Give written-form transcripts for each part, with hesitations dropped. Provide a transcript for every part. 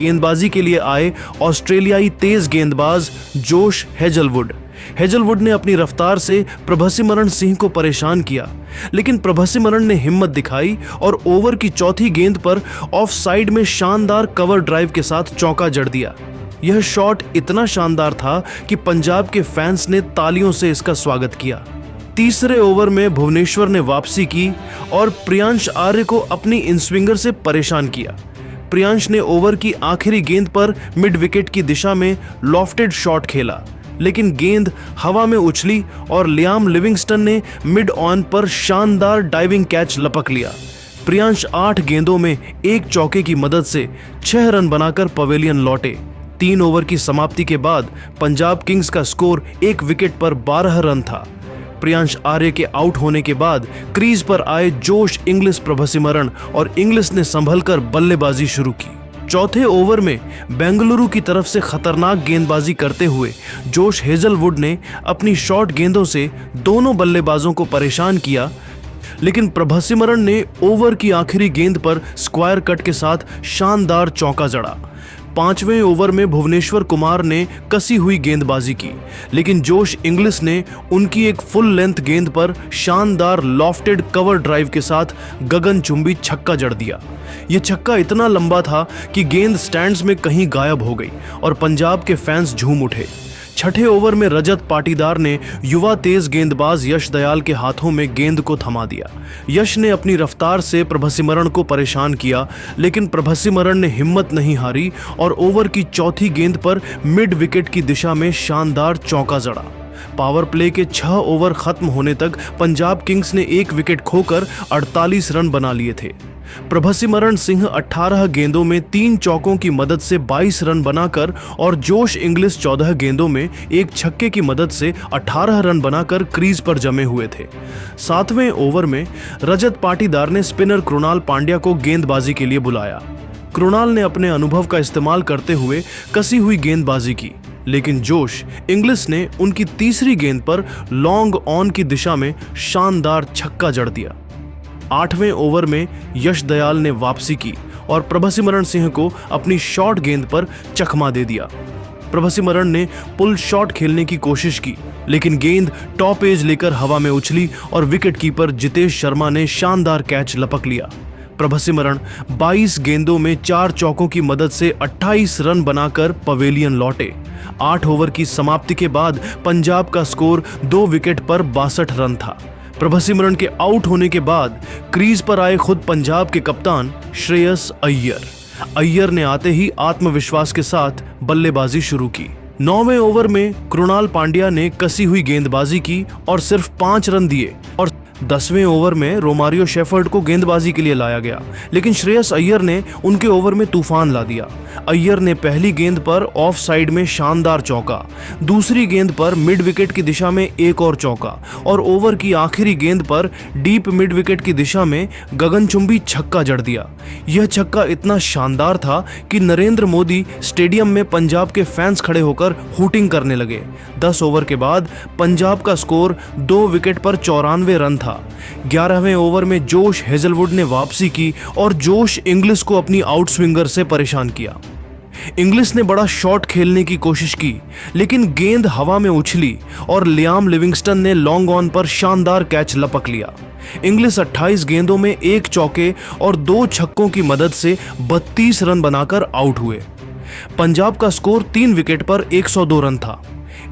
गेंदबाजी के लिए आए ऑस्ट्रेलियाई तेज गेंदबाज जोश हेजलवुड ने अपनी रफ्तार से प्रभसिमरण सिंह को परेशान किया, लेकिन प्रभसिमरण ने हिम्मत दिखाई और ओवर की चौथी गेंद पर ऑफ साइड में शानदार कवर ड्राइव के साथ चौका जड़ दिया। यह शॉट इतना शानदार था कि पंजाब के फैंस ने तालियों से इसका स्वागत किया। तीसरे ओवर में भुवनेश्वर ने वापसी की और प्रियांश आर्य को अपनी इनस्विंगर से परेशान किया। प्रियांश ने ओवर की आखिरी गेंद पर मिड विकेट की दिशा में लॉफ्टेड शॉट खेला, लेकिन गेंद हवा में उछली और लियाम लिविंगस्टन ने मिड ऑन पर शानदार डाइविंग कैच लपक लिया। प्रियांश 8 गेंदों में एक चौके की मदद से 6 रन बनाकर पवेलियन लौटे। 3 ओवर की समाप्ति के बाद पंजाब किंग्स का स्कोर 1 विकेट पर 12 रन था। प्रियांश आर्य के आउट होने के बाद क्रीज पर आए जोश इंग्लिश प्रभसिमरण और इंग्लिश ने संभलकर बल्लेबाजी शुरू की। चौथे ओवर में बेंगलुरु की तरफ से खतरनाक गेंदबाजी करते हुए जोश हेजलवुड ने अपनी शॉर्ट गेंदों से दोनों बल्लेबाजों को परेशान किया, लेकिन प्रभसिमरण ने ओवर की आखिरी गेंद पर स्क्वायर कट के साथ शानदार चौका जड़ा। 5वें ओवर में भुवनेश्वर कुमार ने कसी हुई गेंदबाजी की, लेकिन जोश इंग्लिश ने उनकी एक फुल लेंथ गेंद पर शानदार लॉफ्टेड कवर ड्राइव के साथ गगनचुंबी छक्का जड़ दिया। यह छक्का इतना लंबा था कि गेंद स्टैंड्स में कहीं गायब हो गई और पंजाब के फैंस झूम उठे। छठे ओवर में रजत पाटीदार ने युवा तेज गेंदबाज यश दयाल के हाथों में गेंद को थमा दिया। यश ने अपनी रफ्तार से प्रभसिमरण को परेशान किया, लेकिन प्रभसिमरण ने हिम्मत नहीं हारी और ओवर की चौथी गेंद पर मिड विकेट की दिशा में शानदार चौका जड़ा। पावर प्ले के 6 ओवर खत्म होने तक पंजाब किंग्स ने 1 विकेट खोकर 48 रन बना लिए थे। प्रभसिमरण सिंह 18 गेंदों में 3 चौकों की मदद से 22 रन बनाकर और जोश इंग्लिश 14 गेंदों में एक छक्के की मदद से 18 रन बनाकर क्रीज पर जमे हुए थे। 7वें ओवर में रजत पाटीदार ने स्पिनर कृणाल पांड्या को गेंदबाजी के लिए बुलाया। कृणाल ने अपने अनुभव का इस्तेमाल करते हुए कसी हुई गेंदबाजी की, लेकिन जोश इंग्लिश ने उनकी तीसरी गेंद पर लॉन्ग ऑन की दिशा में शानदार छक्का जड़ दिया। 8वें ओवर में यश दयाल ने वापसी की और प्रभसिमरण सिंह को अपनी शॉर्ट गेंद पर चकमा दे दिया। प्रभसिमरण ने पुल शॉट खेलने की कोशिश की, लेकिन गेंद टॉप एज लेकर हवा में उछली और विकेटकीपर जितेश शर्मा ने शानदार कैच लपक लिया। प्रभसिमरण 22 गेंदों में 4 चौकों की मदद से 28 रन बनाकर पवेलियन लौटे। 8 ओवर की समाप्ति के बाद पंजाब का स्कोर 2 विकेट पर 62 रन था। प्रभसिमरण के आउट होने के बाद क्रीज पर आए खुद पंजाब के कप्तान श्रेयस अय्यर ने आते ही आत्मविश्वास के साथ बल्लेबाजी शुरू की। 9वें ओवर में कृणाल पांड्या ने कसी हुई गेंदबाजी की और सिर्फ 5 रन दिए और 10वें ओवर में रोमारियो शेफर्ड को गेंदबाजी के लिए लाया गया, लेकिन श्रेयस अय्यर ने उनके ओवर में तूफान ला दिया। अय्यर ने पहली गेंद पर ऑफ साइड में शानदार चौका, दूसरी गेंद पर मिड विकेट की दिशा में एक और चौका और ओवर की आखिरी गेंद पर डीप मिड विकेट की दिशा में गगनचुंबी छक्का जड़ दिया। यह छक्का इतना शानदार था कि नरेंद्र मोदी स्टेडियम में पंजाब के फैंस खड़े होकर हूटिंग करने लगे। 10 ओवर के बाद पंजाब का स्कोर 2 विकेट पर 94 रन था। 11वें ओवर में जोश हेजलवुड ने वापसी की और जोश इंग्लिश को अपनी आउटस्विंगर से परेशान किया। इंग्लिश ने बड़ा शॉट खेलने की कोशिश की, लेकिन गेंद हवा में उछली और लियाम लिविंगस्टन ने लॉन्ग ऑन पर शानदार कैच लपक लिया। इंग्लिश 28 गेंदों में 1 चौके और 2 छक्कों की मदद से 32 रन बनाकर आउट हुए। पंजाब का स्कोर 3 विकेट पर 102 रन था।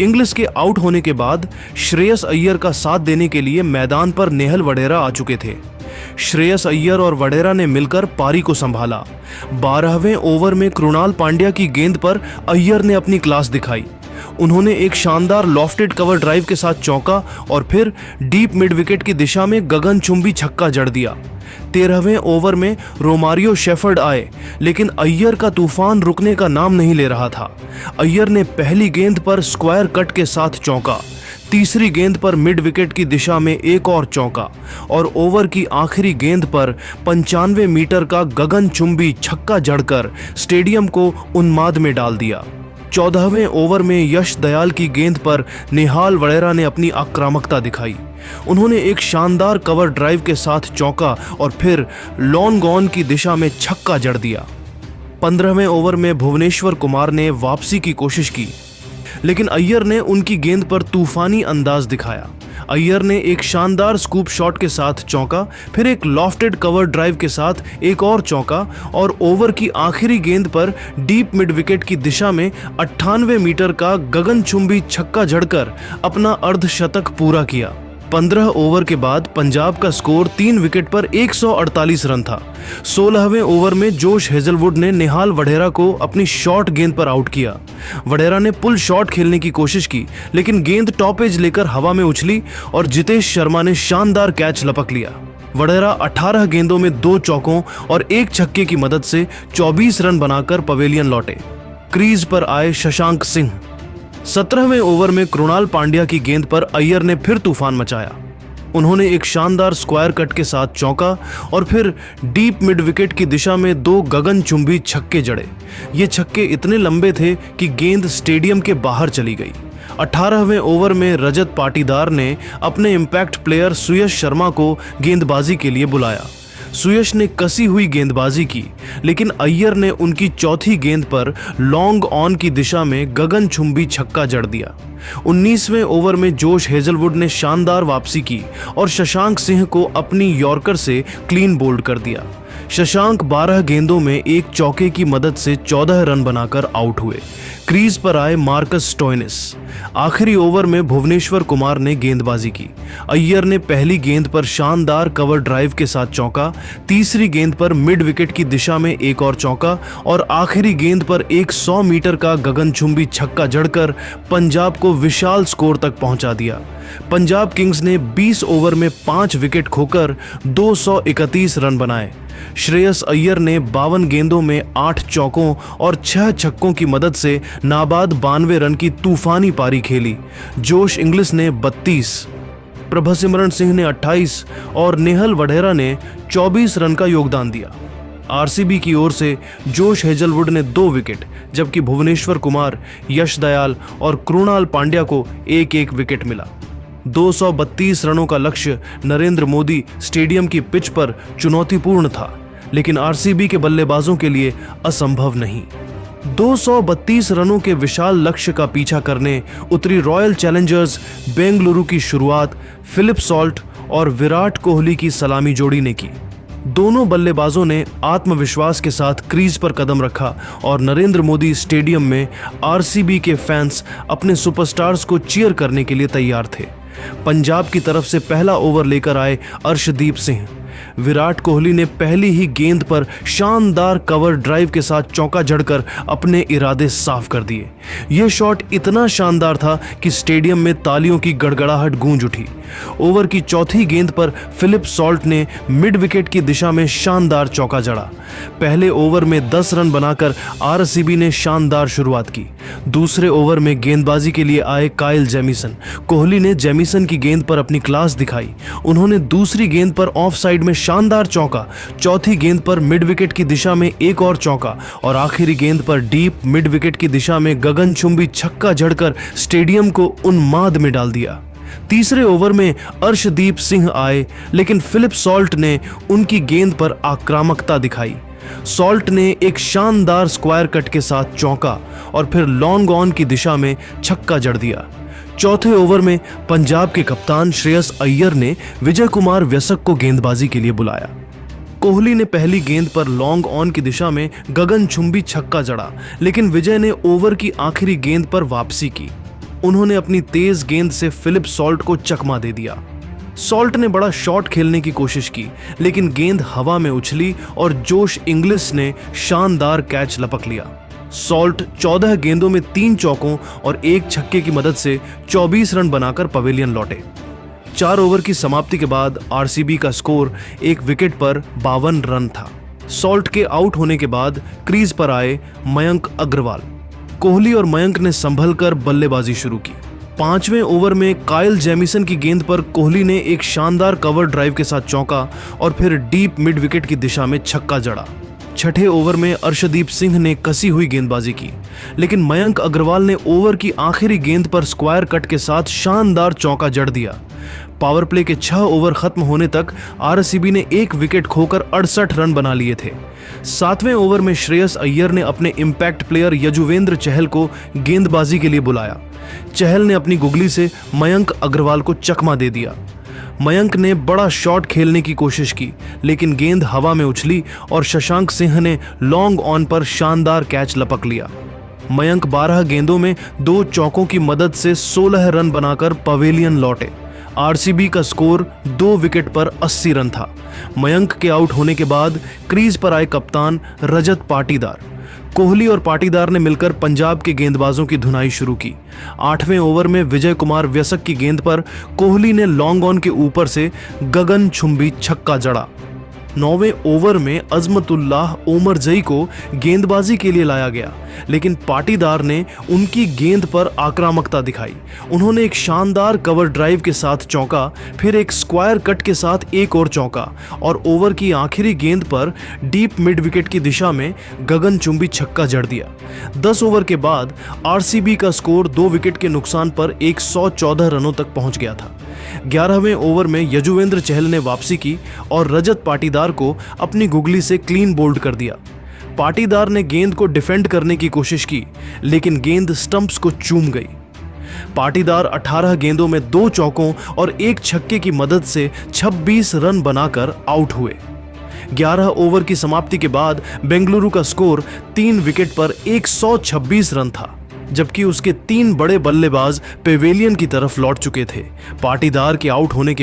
इंग्लिश के आउट होने के बाद श्रेयस अय्यर का साथ देने के लिए मैदान पर नेहल वडेरा आ चुके थे। श्रेयस अय्यर और वडेरा ने मिलकर पारी को संभाला। 12वें ओवर में कृणाल पांड्या की गेंद पर अय्यर ने अपनी क्लास दिखाई। उन्होंने एक शानदार लॉफ्टेड कवर ड्राइव के साथ चौका और फिर डीप मिड विकेट की दिशा में गगनचुंबी छक्का जड़ दिया। 13वें ओवर में रोमारियो शेफर्ड आए, लेकिन अय्यर का तूफान रुकने का नाम नहीं ले रहा था। अय्यर ने पहली गेंद पर स्क्वायर कट के साथ चौका, तीसरी गेंद पर मिड विकेट की दिशा में एक और चौका और ओवर की आखिरी गेंद पर 95 मीटर का गगनचुंबी छक्का जड़कर स्टेडियम को उन्माद में डाल दिया। 14वें ओवर में यश दयाल की गेंद पर नेहाल वडेरा ने अपनी आक्रामकता दिखाई। उन्होंने एक शानदार कवर ड्राइव के साथ चौका और फिर लॉन्ग ऑन की दिशा में छक्का जड़ दिया। 15वें ओवर में भुवनेश्वर कुमार ने वापसी की कोशिश की, लेकिन अय्यर ने उनकी गेंद पर तूफानी अंदाज दिखाया। अय्यर ने एक शानदार स्कूप शॉट के साथ चौका, फिर एक लॉफ्टेड कवर ड्राइव के साथ एक और चौका और ओवर की आखिरी गेंद पर डीप मिड विकेट की दिशा में 98 मीटर का गगनचुंबी छक्का जड़कर अपना अर्धशतक पूरा किया। 15 ओवर के बाद पंजाब का स्कोर 3 विकेट पर 148 रन था। 16वें ओवर में जोश हेजलवुड ने निहाल वढेरा को अपनी शॉर्ट गेंद पर आउट किया। वढेरा ने पुल शॉट खेलने की कोशिश की, लेकिन गेंद टॉप एज लेकर हवा में उछली और जितेश शर्मा ने शानदार कैच लपक लिया। वढेरा 18 गेंदों में 2 चौकों और 1 छक्के की मदद से 24 रन बनाकर पवेलियन लौटे। क्रीज पर आए शशांक सिंह। 17वें ओवर में कृणाल पांड्या की गेंद पर अय्यर ने फिर तूफान मचाया। उन्होंने एक शानदार स्क्वायर कट के साथ चौका और फिर डीप मिड विकेट की दिशा में 2 गगनचुंबी छक्के जड़े। ये छक्के इतने लंबे थे कि गेंद स्टेडियम के बाहर चली गई। 18वें ओवर में रजत पाटीदार ने अपने इम्पैक्ट प्लेयर सुयश शर्मा को गेंदबाजी के लिए बुलाया। सुयश ने कसी हुई गेंदबाजी की, लेकिन अय्यर ने उनकी चौथी गेंद पर लॉन्ग ऑन की दिशा में गगनचुंबी छक्का जड़ दिया। 19वें ओवर में जोश हेजलवुड ने शानदार वापसी की और शशांक सिंह को अपनी यॉर्कर से क्लीन बोल्ड कर दिया। शशांक 12 गेंदों में एक चौके की मदद से 14 रन बनाकर आउट हुए। क्रीज पर आए मार्कस स्टोइनिस। आखिरी ओवर में भुवनेश्वर कुमार ने गेंदबाजी की। अय्यर ने पहली गेंद पर शानदार कवर ड्राइव के साथ चौका, तीसरी गेंद पर मिड विकेट की दिशा में एक और चौका और आखिरी गेंद पर एक 100 मीटर का गगनचुंबी छक्का जड़कर पंजाब को विशाल स्कोर तक पहुंचा दिया। पंजाब किंग्स ने 20 ओवर में 5 विकेट खोकर 231 रन बनाए। श्रेयस अय्यर ने 52 गेंदों में 8 चौकों और 6 छक्कों की मदद से नाबाद 92 रन की तूफानी पारी खेली। जोश इंग्लिस ने 32, प्रभसिमरन सिंह ने 28 और नेहल वढेरा ने 24 रन का योगदान दिया। आरसीबी की ओर से जोश हेजलवुड ने 2 विकेट, जबकि भुवनेश्वर कुमार, यश दयाल और कृणाल पांड्या को एक एक विकेट मिला। 232 रनों का लक्ष्य नरेंद्र मोदी स्टेडियम की पिच पर चुनौतीपूर्ण था, लेकिन आरसीबी के बल्लेबाजों के लिए असंभव नहीं। 232 रनों के विशाल लक्ष्य का पीछा करने उतरी रॉयल चैलेंजर्स बेंगलुरु की शुरुआत फिलिप सॉल्ट और विराट कोहली की सलामी जोड़ी ने की। दोनों बल्लेबाजों ने आत्मविश्वास के साथ क्रीज पर कदम रखा और नरेंद्र मोदी स्टेडियम में आरसीबी के फैंस अपने सुपरस्टार्स को चीयर करने के लिए तैयार थे। पंजाब की तरफ से पहला ओवर लेकर आए अर्शदीप सिंह। विराट कोहली ने पहली ही गेंद पर शानदार कवर ड्राइव के साथ चौका जड़कर अपने इरादे साफ कर दिए। यह शॉट इतना शानदार था कि स्टेडियम में तालियों की गड़गड़ाहट गूंज उठी। ओवर की चौथी गेंद पर फिलिप सॉल्ट ने मिड विकेट की दिशा में शानदार चौका जड़ा। पहले ओवर में 10 रन बनाकर आरसीबी ने शानदार शुरुआत की। दूसरे ओवर में गेंदबाजी के लिए आए काइल जेमिसन। कोहली ने जेमिसन की गेंद पर अपनी क्लास दिखाई। उन्होंने दूसरी गेंद पर ऑफ साइड में शानदार चौका, चौथी गेंद पर मिड विकेट की दिशा में एक और चौका और आखिरी गेंद पर डीप मिड विकेट की दिशा में गगनचुंबी छक्का जड़कर स्टेडियम को उन्माद में डाल दिया। तीसरे ओवर में अर्शदीप सिंह आए, लेकिन फिलिप सॉल्ट ने उनकी गेंद पर आक्रामकता दिखाई। सॉल्ट ने एक शानदार स्क्वायर कट के साथ चौका और फिर लॉन्ग ऑन की दिशा में छक्का जड़ दिया। चौथे ओवर में पंजाब के कप्तान श्रेयस अय्यर ने विजय कुमार व्यसक को गेंदबाजी के लिए बुलाया। कोहली ने पहली गेंद पर लॉन्ग ऑन की दिशा में गगनचुंबी छक्का जड़ा, लेकिन विजय ने ओवर की आखिरी गेंद पर वापसी की। उन्होंने अपनी तेज गेंद से फिलिप सॉल्ट को चकमा दे दिया। सॉल्ट ने बड़ा शॉट खेलने की कोशिश की, लेकिन गेंद हवा में उछली और जोश इंग्लिस ने शानदार कैच लपक लिया। सॉल्ट 14 गेंदों में 3 चौकों और 1 छक्के की मदद से 24 रन बनाकर पवेलियन लौटे। 4 ओवर की समाप्ति के बाद आरसीबी का स्कोर 1 विकेट पर 52 रन था। सॉल्ट के आउट होने के बाद क्रीज पर आए मयंक अग्रवाल। कोहली और मयंक ने संभल कर बल्लेबाजी शुरू की। 5वें ओवर में काइल जेमिसन की गेंद पर कोहली ने एक शानदार कवर ड्राइव के साथ चौका और फिर डीप मिड विकेट की दिशा में छक्का जड़ा। 6ठे ओवर में अर्शदीप सिंह ने कसी हुई गेंदबाजी की, लेकिन मयंक अग्रवाल ने ओवर की आखिरी गेंद पर स्क्वायर कट के साथ शानदार चौका जड़ दिया। पावर प्ले के 6 ओवर खत्म होने तक आरसीबी ने 1 विकेट खोकर 68 रन बना लिए थे। 7वें ओवर में श्रेयस अय्यर ने अपने इंपैक्ट प्लेयर यजुवेंद्र चहल को गेंदबाजी के लिए बुलाया। चहल ने अपनी गुगली से मयंक अग्रवाल को चकमा दे दिया। मयंक ने बड़ा शॉट खेलने की कोशिश की, लेकिन गेंद हवा में उछली और शशांक सिंह ने लॉन्ग ऑन पर शानदार कैच लपक लिया। मयंक 12 गेंदों में 2 चौकों की मदद से 16 रन बनाकर पवेलियन लौटे। आरसीबी का स्कोर 2 विकेट पर 80 रन था। मयंक के आउट होने के बाद क्रीज पर आए कप्तान रजत पाटीदार। कोहली और पाटीदार ने मिलकर पंजाब के गेंदबाजों की धुनाई शुरू की। 8वें ओवर में विजय कुमार व्यसक की गेंद पर कोहली ने लॉन्ग ऑन के ऊपर से गगनचुंबी छक्का जड़ा। 9वें ओवर में अजमतुल्लाह ओमरजई को गेंदबाजी के लिए लाया गया, लेकिन पाटीदार ने उनकी गेंद पर आक्रामकता दिखाई। उन्होंने एक शानदार कवर ड्राइव के साथ चौका, फिर एक स्क्वायर कट के साथ एक और चौका और ओवर की आखिरी गेंद पर डीप मिड विकेट की दिशा में गगनचुंबी छक्का जड़ दिया। 10 ओवर के बाद आरसीबी का स्कोर 2 विकेट के नुकसान पर 114 रनों तक पहुंच गया था। 11वें ओवर में यजुवेंद्र चहल ने वापसी की और रजत पाटीदार को अपनी गुगली से क्लीन बोल्ड कर दिया। पाटीदार ने गेंद को डिफेंड करने की कोशिश की, लेकिन गेंद स्टंप्स को चूम गई। पाटीदार 18 गेंदों में 2 चौकों और 1 छक्के की मदद से 26 रन बनाकर आउट हुए। 11 ओवर की समाप्ति के बाद बेंगलुरु का स्कोर 3 विकेट पर 126 रन था, जबकि उसके 3 बड़े बल्लेबाज पेवेलियन की तरफ लौट चुके थे। पाटीदार के आउट होने के